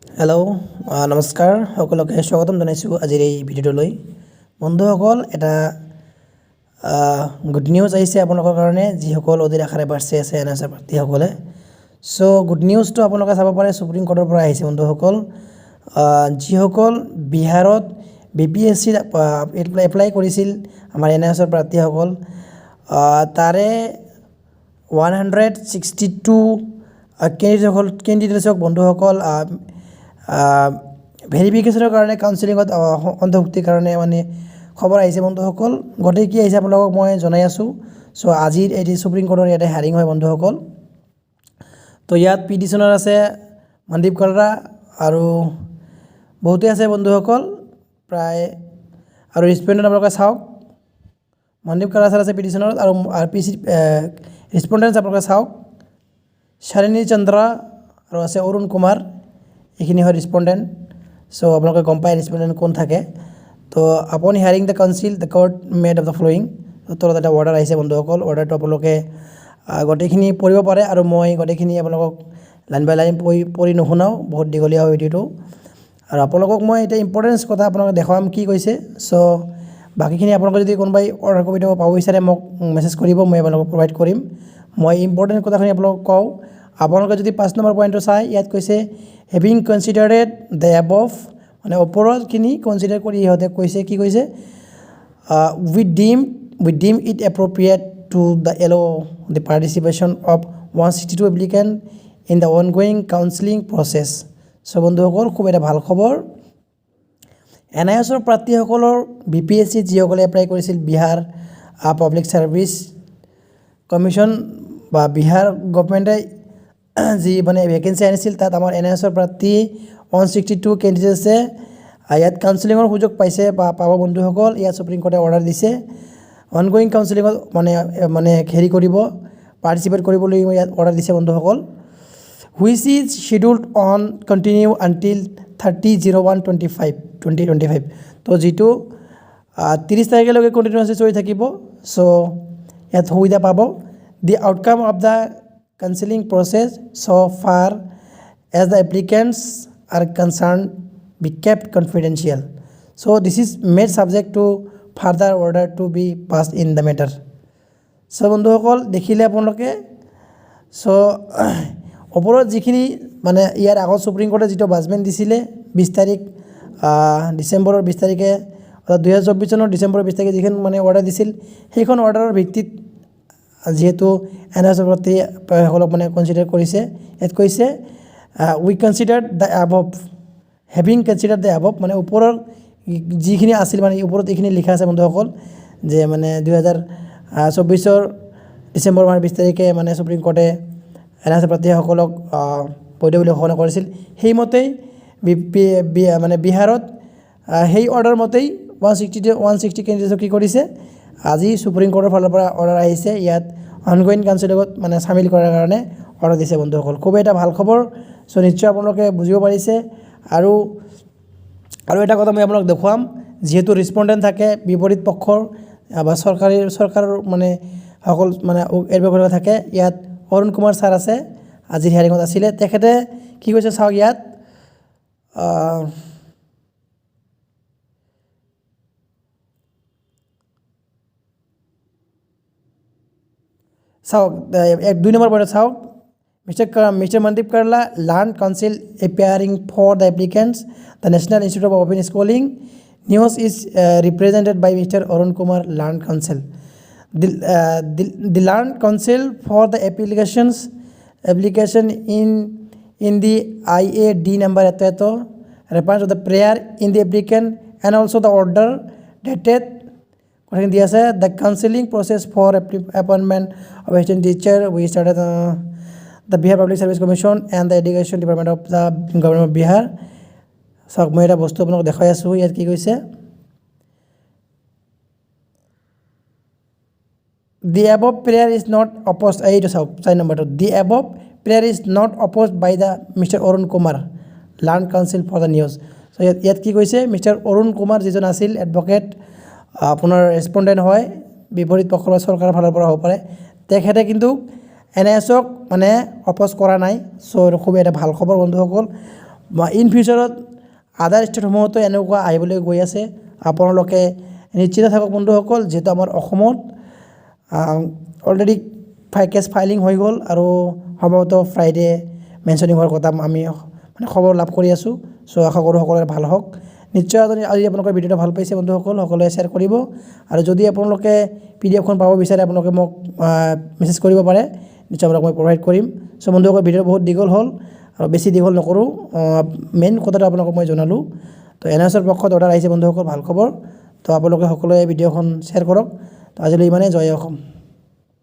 Hello' নমস্কাৰ সকলোকে স্বাগতম জনাইছোঁ আজিৰ এই ভিডিঅ'টোলৈ। বন্ধুসকল, এটা গুড নিউজ আহিছে আপোনালোকৰ কাৰণে, যিসকল অধীৰ আশাৰে বাঢ়ি আছে এনআৰএছৰ প্ৰাৰ্থীসকলে। চ' গুড নিউজটো আপোনালোকে চাব পাৰে, সুপ্ৰিম কোৰ্টৰ পৰা আহিছে বন্ধুসকল। যিসকল বিহাৰত BPSCত এপ্লাই কৰিছিল আমাৰ এনআৰএছৰ প্ৰাৰ্থীসকল, তাৰে 162 কেণ্ডিডেটছক বন্ধুসকল ভেৰিফিকেশ্যনৰ কাৰণে কাউন্সিলিঙত অন্তৰ্ভুক্তিৰ কাৰণে মানে খবৰ আহিছে বন্ধুসকল। গোটেই কি আহিছে আপোনালোকক মই জনাই আছোঁ। চ' আজিৰ এটি সুপ্ৰিম কোৰ্টৰ ইয়াতে হাৰিং হয় বন্ধুসকল। তো ইয়াত পিটিশ্যনাৰ আছে মনদীপ কালৰা আৰু বহুতেই আছে বন্ধুসকল প্ৰায়। আৰু ৰেছপণ্ডেণ্ট আপোনালোকে চাওক, মনদীপ কালৰা ছাৰ আছে পিটিশ্যনাৰত, আৰু ৰেছপণ্ডেণ্ট আপোনালোকে চাওক, শালিনী চন্দ্ৰা আৰু আছে অৰুণ কুমাৰ, এইখিনি হয় ৰেছপণ্ডেণ্ট। চ' আপোনালোকে গম পায় ৰেছপণ্ডেণ্ট কোন থাকে। তো আপন hearing the council the court made of the flowing, তলত এটা অৰ্ডাৰ আহিছে বন্ধুসকল। অৰ্ডাৰটো আপোনালোকে গোটেইখিনি পঢ়িব পাৰে, আৰু মই গোটেইখিনি আপোনালোকক লাইন বাই লাইন পঢ়ি নুশুনাও, বহুত দীঘলীয়া হয় ভিডিঅ'টো। আৰু আপোনালোকক মই এতিয়া ইম্পৰ্টেঞ্চ কথা আপোনালোকক দেখুৱাম কি কৈছে। চ' বাকীখিনি আপোনালোকে যদি কোনোবাই অৰ্ডাৰ কপিটো পাব বিচাৰে মোক মেছেজ কৰিব, মই আপোনালোকক প্ৰভাইড কৰিম। মই ইম্পৰ্টেণ্ট কথাখিনি আপোনালোকক কওঁ। আপোনালোকে যদি 5 নম্বৰ পইণ্টটো চাই, ইয়াত কৈছে হেভিং কনচিডাৰেড দ্য এবভ, মানে ওপৰতখিনি কনচিডাৰ কৰি ইহঁতে কৈছে কি কৈছে, we deem it appropriate to the allow the participation of 162 applicant in the ongoing counselling process. চ' বন্ধুসকল, খুব এটা ভাল খবৰ। এনআইএছৰ প্ৰাৰ্থীসকলৰ BPSCত যিসকলে এপ্লাই কৰিছিল, বিহাৰ পাব্লিক ছাৰ্ভিচ কমিশ্যন বা বিহাৰ গভৰ্ণমেণ্টে যি মানে ভেকেঞ্চি আনিছিল, তাত আমাৰ এনআইএছৰ প্ৰাৰ্থী 162 কেণ্ডিডেটছে ইয়াত কাউন্সিলিঙৰ সুযোগ পাইছে বা পাব বন্ধুসকল। ইয়াত সুপ্ৰিম কোৰ্টে অৰ্ডাৰ দিছে অনগয়িং কাউন্সিলিঙত মানে হেৰি কৰিব, পাৰ্টিচিপেট কৰিবলৈ ইয়াত অৰ্ডাৰ দিছে বন্ধুসকল। Which is scheduled on continue until 30/01/2025। তো যিটো 30 তাৰিখলৈকে কণ্টিনিউৱাছলি চলি থাকিব। চ' ইয়াত সুবিধা পাব। The outcome of the counseling process so far as the applicants are concerned be kept confidential. So this is made subject to further order to be passed in the matter. So বন্ধুসকল দেখিলে আপোনালোকে। চ' ওপৰত যিখিনি মানে ইয়াৰ আগত supreme কোৰ্টে যিটো judgement দিছিলে 20 তাৰিখ ডিচেম্বৰৰ 20 তাৰিখে, 2024 চনৰ ডিচেম্বৰৰ 20 তাৰিখে যিখন মানে অৰ্ডাৰ দিছিল, সেইখন অৰ্ডাৰৰ ভিত্তিত যিহেতু এনআইএছৰ প্ৰাৰ্থীসকলক মানে কনচিডাৰ কৰিছে, ইয়াত কৈছে we consider the above, having considered the above, মানে ওপৰৰ যিখিনি আছিল মানে ওপৰত এইখিনি লিখা আছে বন্ধুসকল, যে মানে 2024 ডিচেম্বৰ মাহৰ 20 তাৰিখে মানে সুপ্ৰিম কোৰ্টে এনআইএছৰ প্ৰাৰ্থীসকলক বৈধ বুলি ঘোষণা কৰিছিল। সেইমতেই মানে বিহাৰত সেই অৰ্ডাৰ মতেই 160 কেণ্ডিডেটছক কি কৰিছে, আজি সুপ্ৰিম কোৰ্টৰ ফালৰ পৰা অৰ্ডাৰ আহিছে, ইয়াত অনগয়িং কাউন্সিলিঙত মানে চামিল কৰাৰ কাৰণে অৰ্ডাৰ দিছে বন্ধুসকল। খুবেই এটা ভাল খবৰ। চ' নিশ্চয় আপোনালোকে বুজিব পাৰিছে। আৰু এটা কথা মই আপোনালোকক দেখুৱাম, যিহেতু ৰেছপণ্ডেণ্ট থাকে বিপৰীত পক্ষৰ বা চৰকাৰৰ মানে সকল মানে এডভোকেট থাকে, ইয়াত অৰুণ কুমাৰ ছাৰ আছে, আজিৰ হিয়াৰিঙত আছিলে। তেখেতে কি কৈছে চাওক, ইয়াত চাওক 2 নম্বৰ পইণ্টত চাওক, Mr Mandeep Kalra learned counsel appearing for the applicants the national institute of open schooling NIOS is represented by Mr Arun Kumar learned counsel. The learned counsel for the application in the IAD number reference to the prayer in the applicant and also the order dated the counseling process for appointment of assistant teacher. We started the Bihar Public Service Commission and the Education Department of the Government of Bihar. চাওক মই এটা বস্তু আপোনালোকক দেখাই আছোঁ, ইয়াত কি কৈছে, the above prayer is not opposed, এইটো চাওক 4 নম্বৰটো, the above prayer is not opposed by the Mr. Arun Kumar learned counsel for the news. চ' ইয়াত কি কৈছে, মিষ্টাৰ অৰুণ কুমাৰ যিজন আছিল এডভকেট, আপোনাৰ ৰেছপণ্ডেণ্ট হয়, বিপৰীত পক্ষৰ চৰকাৰৰ ফালৰ পৰা হ'ব পাৰে, তেখেতে কিন্তু এনআইএছক মানে অপ'জ কৰা নাই। চ' খুব এটা ভাল খবৰ বন্ধুসকল। ইন ফিউচাৰত আদাৰ ষ্টেটসমূহতো এনেকুৱা আহিবলৈ গৈ আছে। আপোনালোকে নিশ্চিত থাকক বন্ধুসকল, যিহেতু আমাৰ অসমত অলৰেডি কেছ ফাইলিং হৈ গ'ল আৰু সম্ভৱতঃ ফ্ৰাইডে মেনশ্যনিং হোৱাৰ কথা আমি মানে খবৰ লাভ কৰি আছোঁ। চ' আশা কৰোঁ সকলোৰে ভাল হওক। নিশ্চয় আজি আপোনালোকৰ ভিডিঅ'টো ভাল পাইছে বন্ধুসকল, সকলোৱে শ্বেয়াৰ কৰিব। আৰু যদি আপোনালোকে PDF খন পাব বিচাৰে আপোনালোকে মোক মেছেজ কৰিব পাৰে, নিশ্চয় আপোনালোক মই প্ৰভাইড কৰিম। চ' বন্ধুসকল ভিডিঅ'টো বহুত দীঘল হ'ল আৰু বেছি দীঘল নকৰোঁ, মেইন কথাটো আপোনালোকক মই জনালোঁ। তো NISৰ পক্ষত অৰ্ডাৰ আহিছে বন্ধুসকল, ভাল খবৰ। তো আপোনালোকে সকলোৱে ভিডিঅ'খন শ্বেয়াৰ কৰক। তো আজিলৈ ইমানেই, জয় অসম।